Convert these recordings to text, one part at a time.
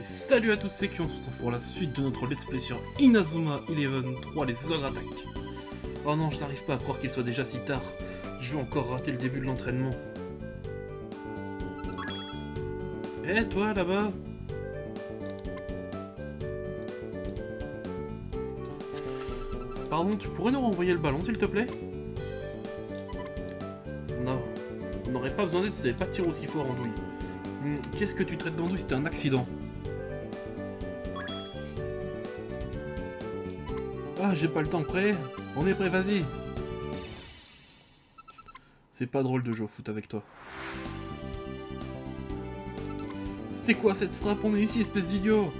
Salut à tous, c'est Q, on se retrouve pour la suite de notre let's play sur Inazuma Eleven 3, les ogres attaquent. Oh non, je n'arrive pas à croire qu'il soit déjà si tard. Je vais encore rater le début de l'entraînement. Eh toi là-bas? Pardon, tu pourrais nous renvoyer le ballon s'il te plaît? Non, on n'aurait pas besoin d'aide si tu n'avais pas tiré aussi fort, Andouille. Qu'est-ce que tu traites d'Andouille? C'était un accident. Ah, j'ai pas le temps, prêt? On est prêt, vas-y. C'est pas drôle de jouer au foot avec toi. C'est quoi cette frappe? On est ici, espèce d'idiot.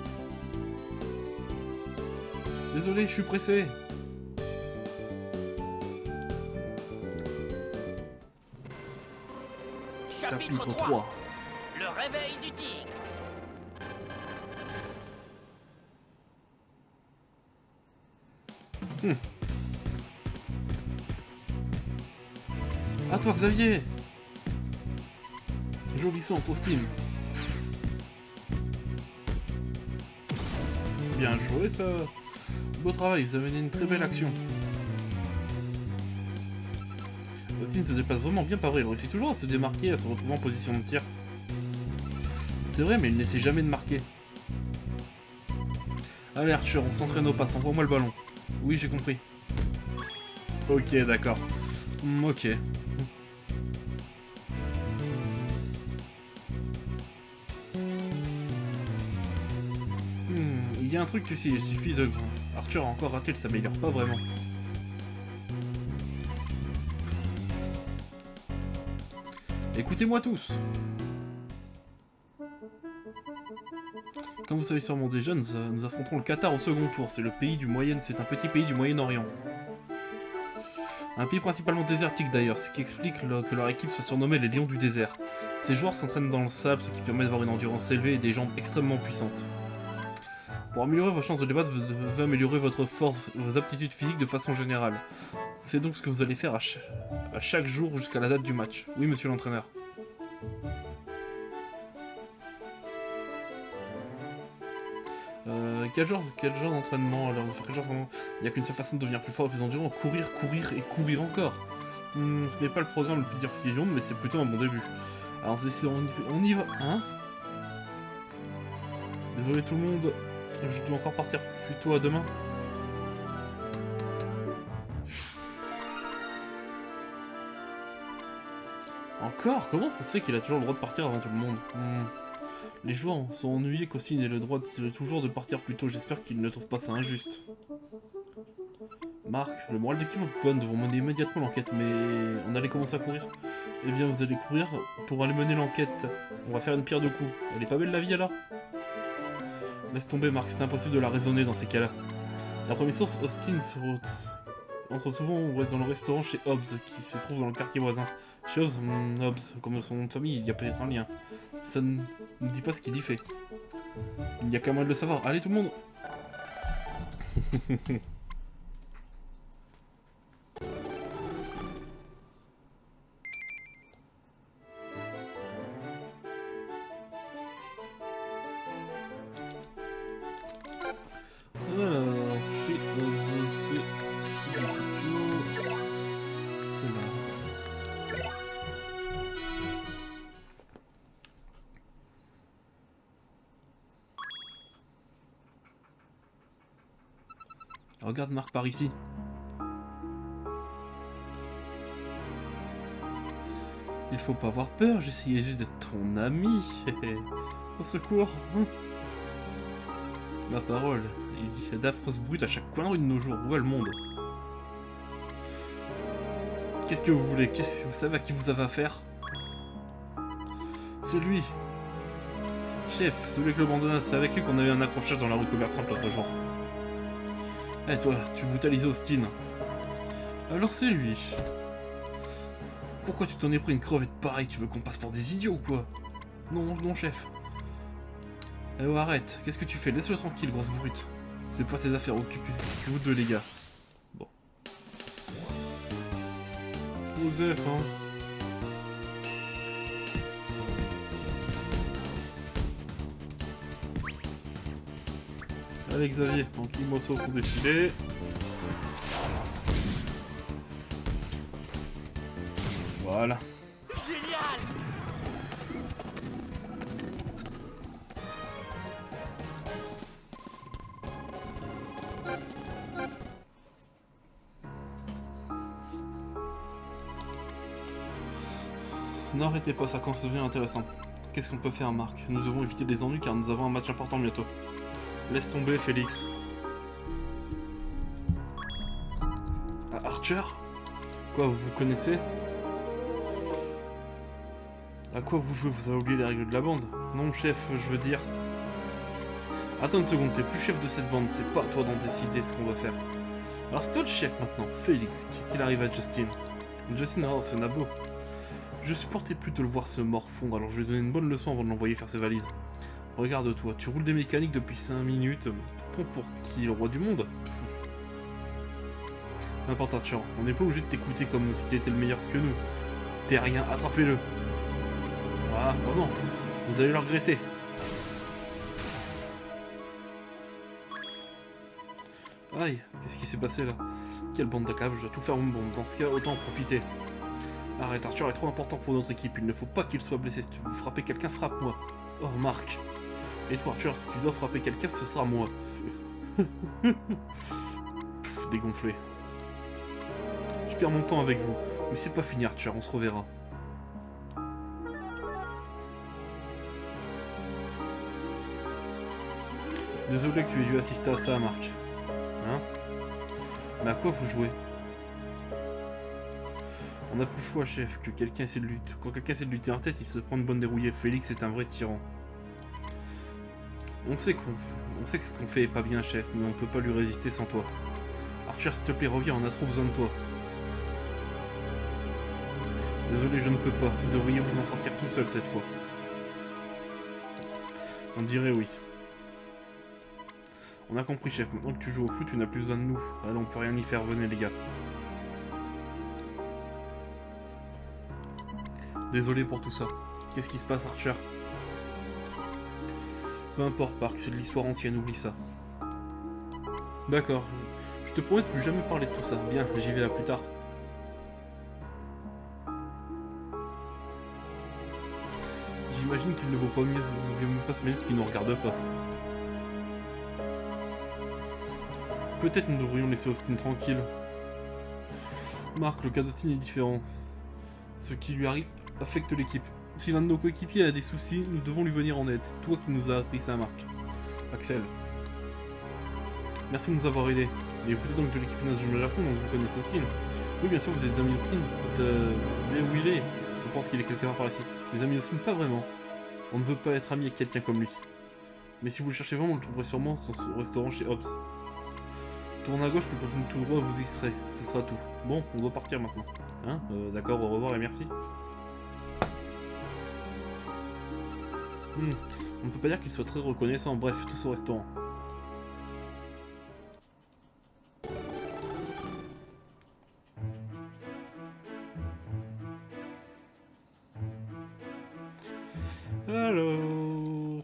Désolé, je suis pressé. Chapitre 3. Le réveil du tigre. À toi, Xavier. Joli son, costume. Bien joué, ça. Beau travail, vous avez mené une très belle action. Austin se déplace vraiment bien par vrai, il réussit toujours à se démarquer, à se retrouver en position de tir. C'est vrai, mais il n'essaie jamais de marquer. Allez Archer, on s'entraîne au pass, envoie-moi le ballon. Oui, j'ai compris. Ok, d'accord. Ok. Il y a un truc, tu sais, il suffit de... Archer a encore raté, il s'améliore pas vraiment. Écoutez-moi tous. Comme vous savez sûrement déjà, nous affronterons le Qatar au second tour. C'est un petit pays du Moyen-Orient. Un pays principalement désertique d'ailleurs, ce qui explique que leur équipe soit surnommée les Lions du désert. Ces joueurs s'entraînent dans le sable, ce qui permet d'avoir une endurance élevée et des jambes extrêmement puissantes. Pour améliorer vos chances de débattre, vous devez améliorer votre force, vos aptitudes physiques de façon générale. C'est donc ce que vous allez faire à chaque jour jusqu'à la date du match. Oui, monsieur l'entraîneur. Quel genre d'entraînement alors? Il n'y a qu'une seule façon de devenir plus fort et plus endurant, courir, courir et courir encore. Ce n'est pas le programme le plus difficile du monde, mais c'est plutôt un bon début. Alors on y va, hein? Désolé tout le monde, je dois encore partir plus tôt à demain. Encore? Comment ça se fait qu'il a toujours le droit de partir avant tout le monde? Les joueurs sont ennuyés qu'Austin ait le droit toujours de partir plus tôt. J'espère qu'ils ne trouvent pas ça injuste. Marc, le moral d'équipe est bon, nous devons mener immédiatement l'enquête, mais on allait commencer à courir. Eh bien, vous allez courir pour aller mener l'enquête. On va faire une pierre de coups. Elle est pas belle la vie alors? Laisse tomber Marc, c'est impossible de la raisonner dans ces cas-là. D'après mes sources, Austin entre souvent dans le restaurant chez Hobbs, qui se trouve dans le quartier voisin. Chez Hobbs, comme son nom de famille, il y a peut-être un lien. Ça ne nous dit pas ce qu'il y fait. Il n'y a qu'à moi de le savoir. Allez tout le monde. Alors, chez c'est là. Regarde Marc par ici. Il faut pas avoir peur, j'essayais juste d'être ton ami. Au secours. Ma parole, il y a d'affreuses brutes à chaque coin de rue de nos jours. Où est le monde? Qu'est-ce que vous voulez? Vous savez à qui vous avez affaire? C'est lui. Chef, celui avec le bandana, c'est avec lui qu'on a eu un accrochage dans la rue commerçante l'autre jour. Eh toi, tu brutalises Austin. Alors c'est lui. Pourquoi tu t'en es pris une crevette pareille? Tu veux qu'on passe pour des idiots ou quoi? Non, non chef. Eh oh, arrête, qu'est-ce que tu fais? Laisse-le tranquille, grosse brute. C'est pas tes affaires, occupez-vous deux les gars. Bon. Osef, hein. Allez Xavier, enquille-moi ça au fond des filets. Voilà. Génial! N'arrêtez pas ça quand ça devient intéressant. Qu'est-ce qu'on peut faire, Marc? Nous devons éviter les ennuis car nous avons un match important bientôt. Laisse tomber, Félix. Ah, Archer? Quoi, vous vous connaissez? À quoi vous jouez? Vous avez oublié les règles de la bande? Non, chef, je veux dire... Attends une seconde, t'es plus chef de cette bande, c'est pas à toi d'en décider ce qu'on doit faire. Alors c'est toi le chef maintenant, Félix, qu'est-il arrive à Justin? Justin, oh, c'est Nabo. Je supportais plus de le voir se morfondre, alors je lui ai donné une bonne leçon avant de l'envoyer faire ses valises. Regarde-toi, tu roules des mécaniques depuis 5 minutes, tu prends pour qui, le roi du monde? N'importe Archer, on n'est pas obligé de t'écouter comme si t'étais le meilleur que nous. T'es rien, attrapez-le. Ah, bah non, vous allez le regretter. Aïe, qu'est-ce qui s'est passé là? Quelle bande d'accables, je dois tout faire mon bombe. Dans ce cas, autant en profiter. Arrête, Archer est trop important pour notre équipe. Il ne faut pas qu'il soit blessé. Si tu veux frapper quelqu'un, frappe-moi. Oh, Marc. Et toi, Archer, si tu dois frapper quelqu'un, ce sera moi. Pff, dégonflé. Je perds mon temps avec vous. Mais c'est pas fini, Archer, on se reverra. Désolé que tu aies dû assister à ça, Marc. Hein? Mais à quoi vous jouez? On n'a plus le choix, chef, que quelqu'un essaie de lutter. Quand quelqu'un essaie de lutter en tête, il se prend une bonne dérouillée. Félix est un vrai tyran. On sait que ce qu'on fait est pas bien, chef, mais on peut pas lui résister sans toi. Archer, s'il te plaît, reviens, on a trop besoin de toi. Désolé, je ne peux pas. Vous devriez vous en sortir tout seul cette fois. On dirait oui. On a compris, chef. Maintenant que tu joues au foot, tu n'as plus besoin de nous. Allez, on peut rien y faire. Venez, les gars. Désolé pour tout ça. Qu'est-ce qui se passe, Archer? Peu importe, Park, c'est de l'histoire ancienne, oublie ça. D'accord. Je te promets de plus jamais parler de tout ça. Bien, j'y vais à plus tard. J'imagine qu'il ne vaut pas mieux pas se mêler de ce qui ne nous regarde pas. Peut-être nous devrions laisser Austin tranquille. Marc, le cas d'Austin est différent. Ce qui lui arrive affecte l'équipe. Si l'un de nos coéquipiers a des soucis, nous devons lui venir en aide. C'est toi qui nous as appris ça, Marc. Axel. Merci de nous avoir aidés. Mais vous êtes donc de l'équipe nationale du Japon, donc vous connaissez Austin. Oui, bien sûr, vous êtes des amis d'Austin. Vous savez où il est. On pense qu'il est quelque part par ici. Les amis d'Austin, pas vraiment. On ne veut pas être amis avec quelqu'un comme lui. Mais si vous le cherchez vraiment, vous le trouverez sûrement au restaurant chez Hobbs. Tournez à gauche, puis continuez tout droit, vous y serez. Ce sera tout. Bon, on doit partir maintenant. Hein? D'accord, au revoir et merci. On ne peut pas dire qu'il soit très reconnaissant. Bref, tous au restaurant. Alors...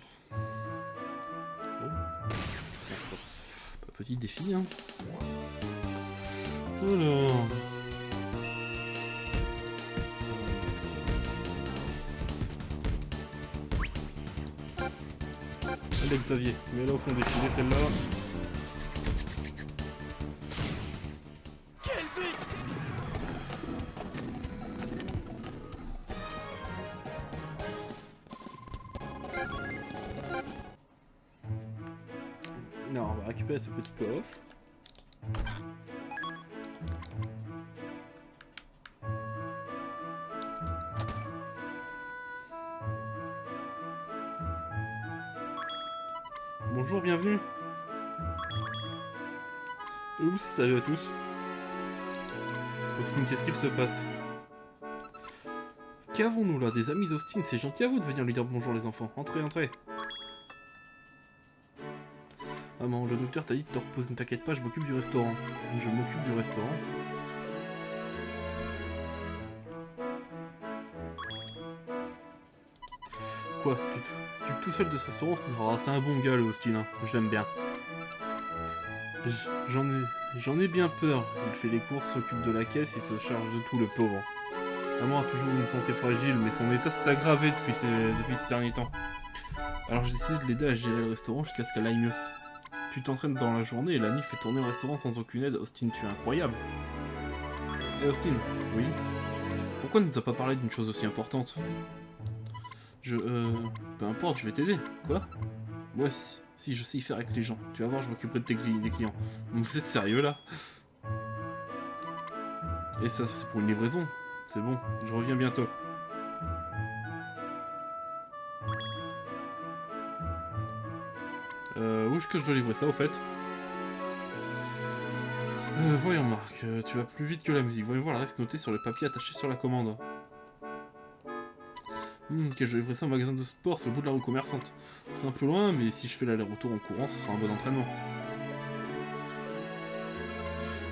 Bon. Pas petit défi, hein. Alors... Allez Xavier, mets-la au fond des filets celle-là. Quel but! Non, on va récupérer ce petit coffre. Bonjour, bienvenue. Oups, salut à tous. Austin, qu'est-ce qu'il se passe? Qu'avons-nous là? Des amis d'Austin? C'est gentil à vous de venir lui dire bonjour les enfants. Entrez, entrez. Maman, le docteur t'a dit de te reposer, ne t'inquiète pas, je m'occupe du restaurant. Je m'occupe du restaurant. Quoi? Tu t'occupes tout seul de ce restaurant, Austin? Oh, c'est un bon gars le Austin, hein. Je l'aime bien. J'en ai bien peur. Il fait les courses, s'occupe de la caisse et se charge de tout, le pauvre. Maman a toujours une santé fragile, mais son état s'est aggravé depuis ces derniers temps. Alors j'ai décidé de l'aider à gérer le restaurant jusqu'à ce qu'elle aille mieux. Tu t'entraînes dans la journée et la nuit fait tourner le restaurant sans aucune aide. Austin, tu es incroyable. Et Austin, oui. Pourquoi ne nous a pas parlé d'une chose aussi importante? Peu importe, je vais t'aider. Quoi? Moi, si, je sais y faire avec les gens. Tu vas voir, je m'occuperai de des clients. Vous êtes sérieux, là? Et ça, c'est pour une livraison. C'est bon, je reviens bientôt. Où est-ce que je dois livrer ça, au fait? Voyons, Marc, tu vas plus vite que la musique. Voyons voir le reste noté sur le papier attaché sur la commande. Ok, je vais livrer ça au magasin de sport, c'est au bout de la rue commerçante. C'est un peu loin, mais si je fais l'aller-retour en courant, ce sera un bon entraînement.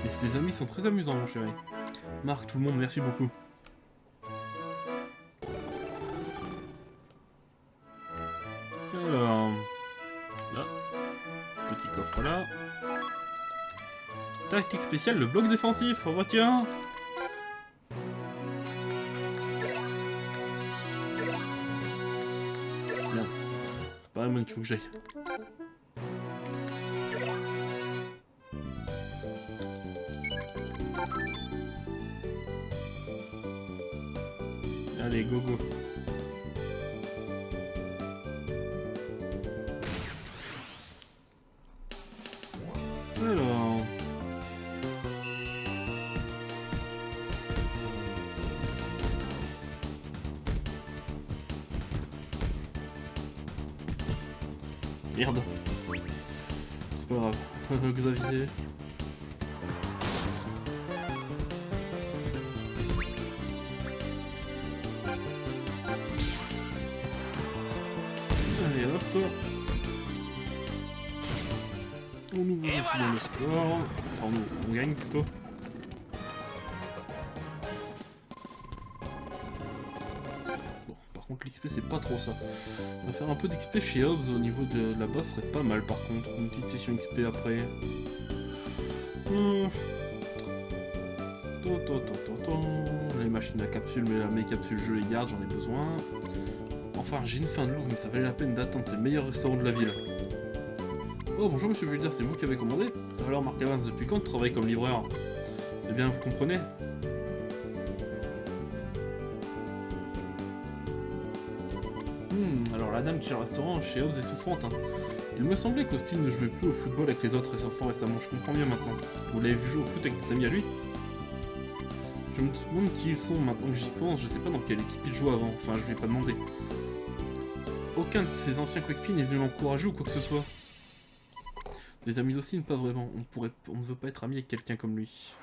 Et tes amis sont très amusants, mon chéri. Marc, tout le monde, merci beaucoup. Alors... Là. Petit coffre là. Tactique spéciale, le bloc défensif, oh bah tiens. Merde. C'est pas vraiment qu'il faut que j'aille. Allez, go go. Alors... Merde. C'est pas grave. Xavier. Allez hop. On ouvre un petit dans le score. Enfin, on gagne plutôt. Bon, par contre l'XP c'est pas trop ça. On va faire un peu d'XP chez Hobbs au niveau de la base, serait pas mal par contre. Une petite session XP après. Les machines à capsules, mais mes capsules je les garde, j'en ai besoin. Enfin, j'ai une faim de loup, mais ça valait la peine d'attendre, c'est le meilleur restaurant de la ville. Oh bonjour monsieur Bulder, c'est vous qui avez commandé? Ça va alors Marc Evans, depuis quand tu travailles comme livreur? Eh bien vous comprenez? Alors la dame qui gère le restaurant chez Hobbs est souffrante. Hein. Il me semblait qu'Austin ne jouait plus au football avec les autres enfants récemment, je comprends bien maintenant. Vous l'avez vu jouer au foot avec des amis à lui? Je me demande qui ils sont maintenant que j'y pense, je sais pas dans quelle équipe il joue avant, enfin je lui ai pas demandé. Aucun de ses anciens coéquipiers n'est venu l'encourager ou quoi que ce soit. Les amis d'Austin, pas vraiment, on ne veut pas être amis avec quelqu'un comme lui.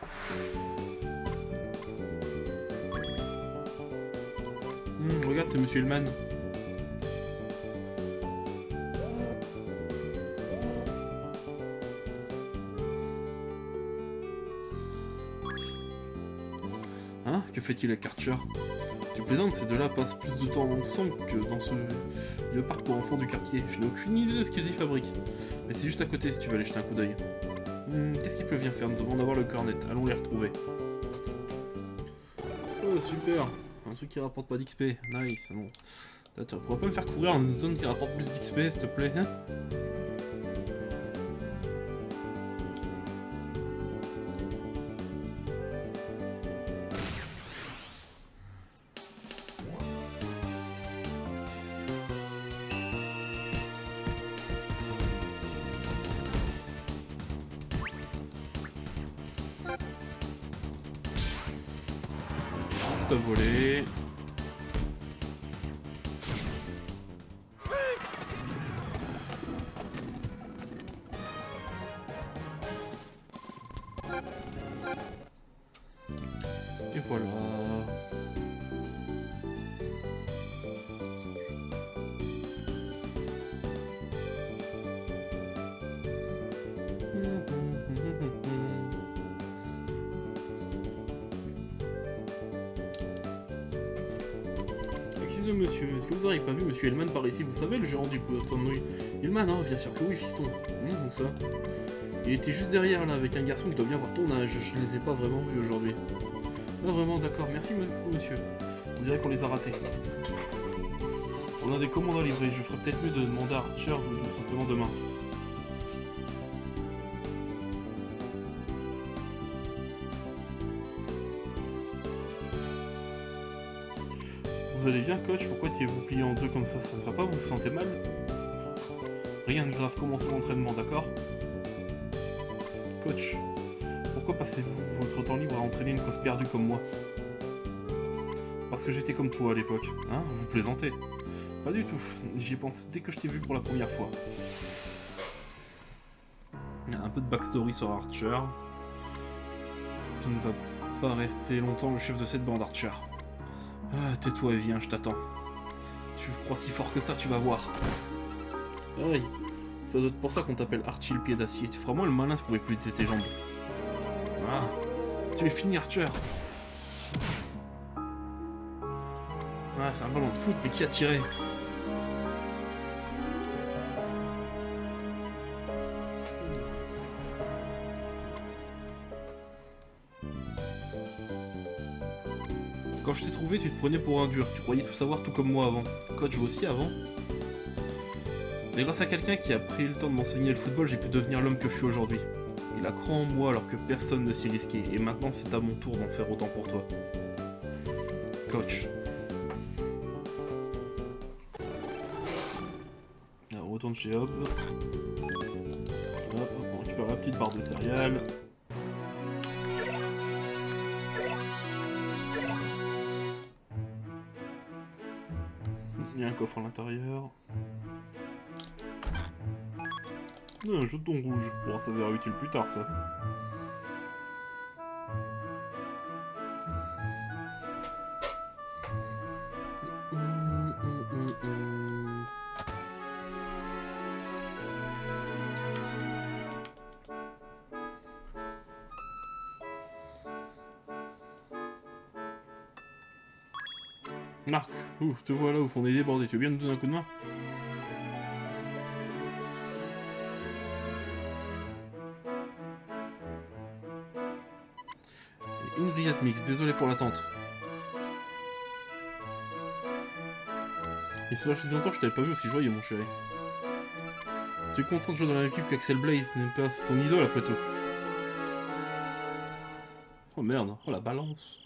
Regarde, c'est Monsieur Hillman. Hein? Que fait-il à Karcher? Tu plaisantes, ces deux-là passent plus de temps ensemble que dans ce vieux parc pour enfants du quartier. Je n'ai aucune idée de ce qu'ils y fabriquent. Mais c'est juste à côté si tu veux aller jeter un coup d'œil. Qu'est-ce qu'ils peuvent bien faire? Nous avons d'abord le cornet, allons les retrouver. Oh super, un truc qui rapporte pas d'XP, nice, bon. Tu pourrais pas me faire courir dans une zone qui rapporte plus d'XP s'il te plaît, hein? Tout à voler. Et voilà. Excusez-moi monsieur, est-ce que vous n'auriez pas vu monsieur Hillman par ici? Vous savez, le gérant du poisson de nouilles? Hillman, hein, bien sûr que oui, fiston. Où ça? Il était juste derrière là avec un garçon qui doit bien avoir ton âge, je les ai pas vraiment vus aujourd'hui. Ah vraiment d'accord, merci monsieur. On dirait qu'on les a ratés. On a des commandes à livrer, je ferais peut-être mieux de demander à Archer ou tout simplement demain. Vous allez bien coach? Pourquoi vous plié en deux comme ça? Ça ne va pas? Vous vous sentez mal? Rien de grave, commençons l'entraînement, d'accord? Coach, pourquoi passez-vous votre temps libre à entraîner une cause perdue comme moi? Parce que j'étais comme toi à l'époque, hein? Vous plaisantez? Pas du tout, j'y ai pensé dès que je t'ai vu pour la première fois. Un peu de backstory sur Archer. Tu ne vas pas rester longtemps le chef de cette bande, Archer. Ah, tais-toi et viens, je t'attends. Tu crois si fort que ça, tu vas voir. Oui, ça doit être pour ça qu'on t'appelle Archie le pied d'acier. Tu feras moins le malin si tu pouvais plus utiliser tes jambes. Ah, tu es fini, Archer. Ah, c'est un ballon de foot, mais qui a tiré? Quand je t'ai trouvé, tu te prenais pour un dur. Tu croyais tout savoir tout comme moi avant. Coach, vous aussi avant. Mais grâce à quelqu'un qui a pris le temps de m'enseigner le football, j'ai pu devenir l'homme que je suis aujourd'hui. Il a cru en moi alors que personne ne s'y risquait. Et maintenant, c'est à mon tour d'en faire autant pour toi. Coach. Alors, on retourne chez Hobbs. Hop, on récupère la petite barre de céréales. Il y a un coffre à l'intérieur. Un jeton rouge. Bon, ça verra utile plus tard, ça. Marc, te voilà au fond des débordés. Tu veux bien nous donner un coup de main? Une grillade mix, désolé pour l'attente. Et ça fait longtemps que je t'avais pas vu aussi joyeux, mon chéri. Tu es content de jouer dans la même équipe qu'Axel Blaze, n'aime pas? C'est ton idole après tout. Oh merde, oh la balance.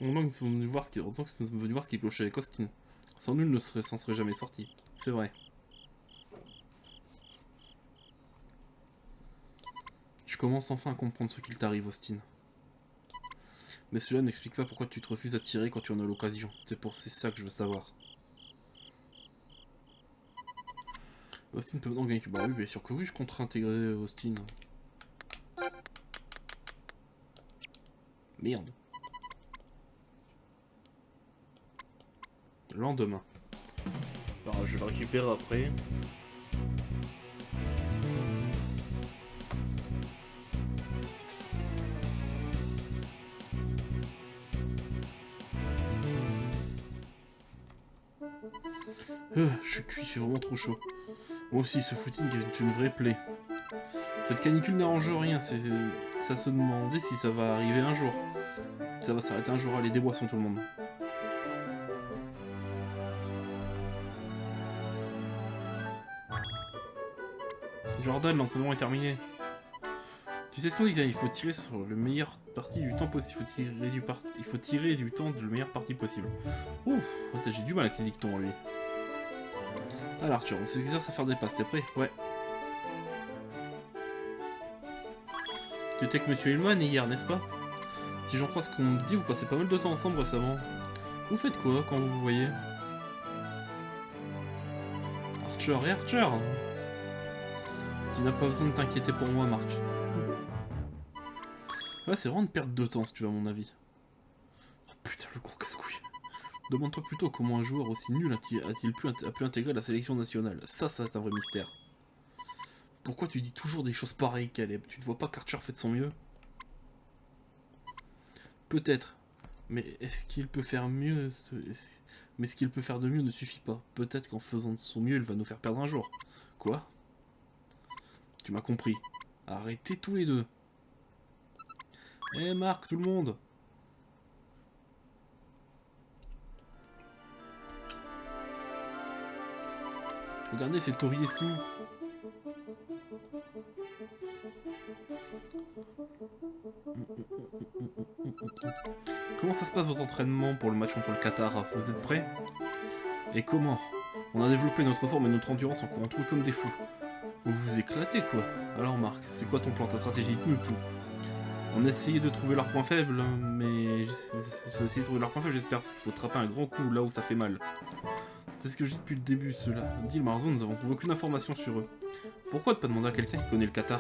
On manque de venu voir ce qui venu voir ce qui clochait avec Austin. Sans nul ne s'en serait jamais sorti. C'est vrai. Je commence enfin à comprendre ce qu'il t'arrive, Austin. Mais cela n'explique pas pourquoi tu te refuses à tirer quand tu en as l'occasion. C'est ça que je veux savoir. Austin peut maintenant gagner. Bah oui, bien sûr que oui, je compte intégrer Austin. Merde. Lendemain. Alors, je le récupère après. Je suis cuit, c'est vraiment trop chaud. Moi aussi, ce footing est une vraie plaie. Cette canicule n'arrange rien, ça se demandait si ça va arriver un jour. Ça va s'arrêter un jour, allez, des boissons tout le monde. Jordan, l'entraînement est terminé. Tu sais ce qu'on dit, il faut tirer sur le meilleur parti du temps possible. Il faut tirer du temps de la meilleure partie possible. Ouh, j'ai du mal avec ces dictons, lui. Alors, Archer, on s'exerce à faire des passes, t'es prêt? Ouais. Tu étais avec Monsieur Hillman hier, n'est-ce pas? Si j'en crois ce qu'on me dit, vous passez pas mal de temps ensemble récemment. Vous faites quoi quand vous vous voyez? Archer et Archer. Tu n'as pas besoin de t'inquiéter pour moi, Marc. Ouais, c'est vraiment une perte de temps, si tu veux, à mon avis. Oh putain, le gros casse-couille. Demande-toi plutôt comment un joueur aussi nul a-t-il pu intégrer la sélection nationale. Ça, c'est un vrai mystère. Pourquoi tu dis toujours des choses pareilles, Caleb? Tu ne vois pas qu'Archer fait de son mieux? Peut-être. Mais est-ce qu'il peut faire mieux? Mais ce qu'il peut faire de mieux ne suffit pas. Peut-être qu'en faisant de son mieux, il va nous faire perdre un jour. Quoi? Tu m'as compris. Arrêtez tous les deux. Eh Marc, tout le monde! Regardez, c'est Toriyesu. Comment ça se passe votre entraînement pour le match contre le Qatar? Vous êtes prêts? Et comment? On a développé notre forme et notre endurance en courant tout comme des fous. Vous vous éclatez quoi? Alors Marc, c'est quoi ton plan, ta stratégie? Dis-nous tout. On a essayé de trouver leur point faible, mais... J'ai essayé de trouver leur point faible, j'espère, parce qu'il faut attraper un grand coup là où ça fait mal. C'est ce que je dis depuis le début, cela. Dit le Marzo, nous avons trouvé aucune information sur eux. Pourquoi ne pas demander à quelqu'un qui connaît le Qatar?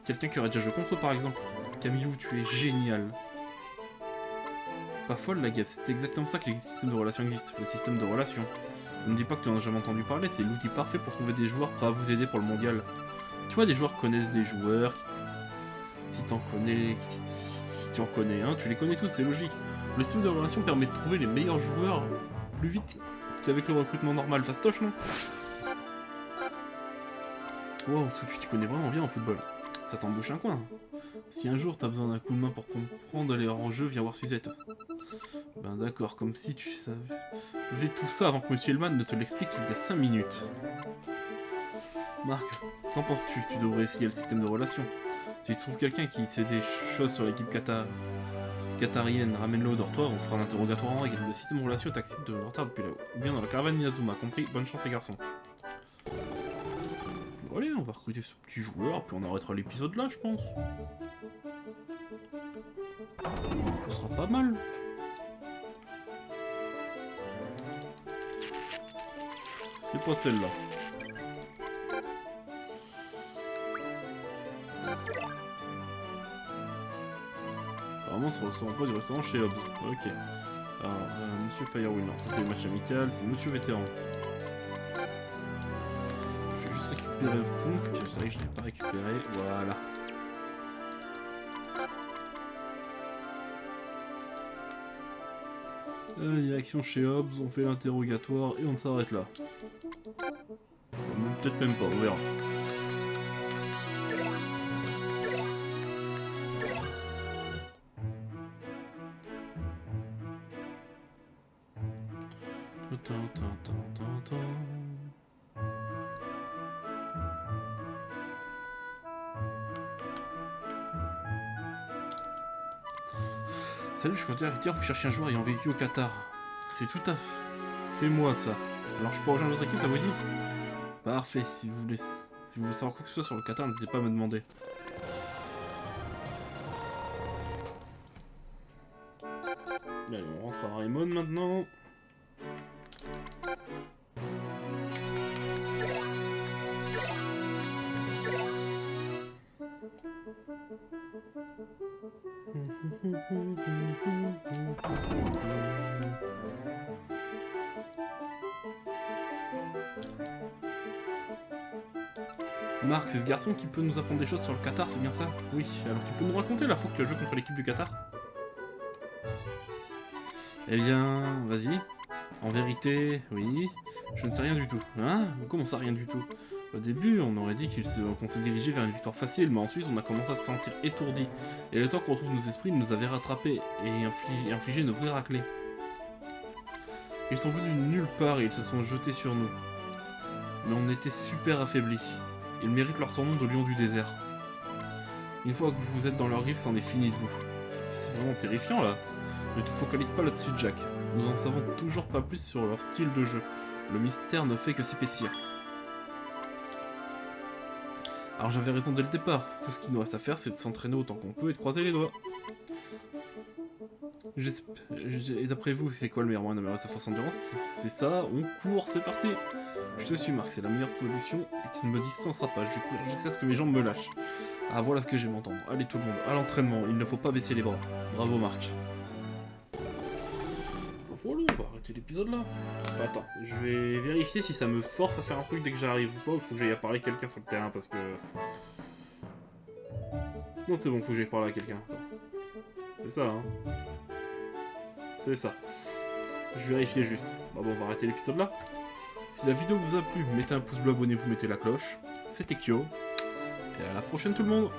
Quelqu'un qui aurait déjà joué contre eux par exemple. Camillou, tu es génial. Pas folle la gaffe, c'est exactement ça que les systèmes de relations existent. Le système de relations. Ne me dis pas que tu en as jamais entendu parler, c'est l'outil parfait pour trouver des joueurs prêts à vous aider pour le mondial. Tu vois, des joueurs connaissent des joueurs, si t'en connais, si tu en connais un, tu les connais tous, c'est logique. Le système de relations permet de trouver les meilleurs joueurs plus vite qu'avec le recrutement normal. Fastoche, non? Wow, tu t'y connais vraiment bien en football. Ça t'embouche un coin. Si un jour t'as besoin d'un coup de main pour comprendre les enjeux, viens voir Suzette. Ben d'accord, comme si tu savais. J'ai tout ça avant que Monsieur Hellman ne te l'explique il y a 5 minutes. Marc, qu'en penses-tu? Tu devrais essayer le système de relations. Si tu trouves quelqu'un qui sait des choses sur l'équipe qatarienne, ramène-le au dortoir, on fera un interrogatoire en règle. Le système de relations est accessible de retard depuis là-haut. Ou bien dans la caravane Inazuma, compris? Bonne chance les garçons. Bon, allez, on va recruter ce petit joueur, puis on arrêtera l'épisode là, je pense. Ce sera pas mal. C'est pas celle-là. Apparemment, c'est le restaurant du restaurant chez Hobbs. Ok. Alors, Monsieur Firewinner, ça c'est le match amical, c'est Monsieur Vétéran. Je vais juste récupérer un stun, que je ne l'ai pas récupéré. Voilà. Direction chez Hobbs, on fait l'interrogatoire et on s'arrête là. Peut-être même pas, on verra. Salut, je suis content d'arrêter, vous cherchez un joueur ayant vécu au Qatar. C'est tout à fait moi ça. Alors je peux rejoindre votre équipe, ça vous dit? Parfait, si vous voulez savoir quoi que ce soit sur le Qatar, n'hésitez pas à me demander. Allez, on rentre à Raymond maintenant. Marc, c'est ce garçon qui peut nous apprendre des choses sur le Qatar, c'est bien ça? Oui, alors tu peux nous raconter la fois que tu as joué contre l'équipe du Qatar? Eh bien, vas-y. En vérité, oui, je ne sais rien du tout. Hein? Comment ça, rien du tout? Au début, on aurait dit qu'on se dirigeait vers une victoire facile, mais ensuite on a commencé à se sentir étourdi. Et le temps qu'on retrouve nos esprits nous avait rattrapés et infligé une vraie raclée. Ils sont venus de nulle part et ils se sont jetés sur nous. Mais on était super affaiblis. Ils méritent leur surnom de lion du désert. Une fois que vous êtes dans leur rive, c'en est fini de vous. C'est vraiment terrifiant là. Ne te focalise pas là-dessus, Jack. Nous n'en savons toujours pas plus sur leur style de jeu. Le mystère ne fait que s'épaissir. Alors j'avais raison dès le départ. Tout ce qu'il nous reste à faire, c'est de s'entraîner autant qu'on peut et de croiser les doigts. Et d'après vous, c'est quoi le meilleur moyen d'améliorer sa force endurance? C'est ça, on court, c'est parti. Je te suis, Marc, c'est la meilleure solution et tu ne me distanceras pas. Je vais courir jusqu'à ce que mes jambes me lâchent. Ah, voilà ce que j'aime entendre. Allez tout le monde, à l'entraînement, il ne faut pas baisser les bras. Bravo, Marc. Voilà, on va arrêter l'épisode là. Enfin, attends, je vais vérifier si ça me force à faire un truc dès que j'arrive ou pas, ou faut que j'aille à parler à quelqu'un sur le terrain parce que... Non, c'est bon, faut que j'aille parler à quelqu'un. C'est ça, hein. C'est ça. Je vérifiais juste. Bah bon, on va arrêter l'épisode là. Si la vidéo vous a plu, mettez un pouce bleu, abonnez-vous, mettez la cloche. C'était Kyo. Et à la prochaine tout le monde.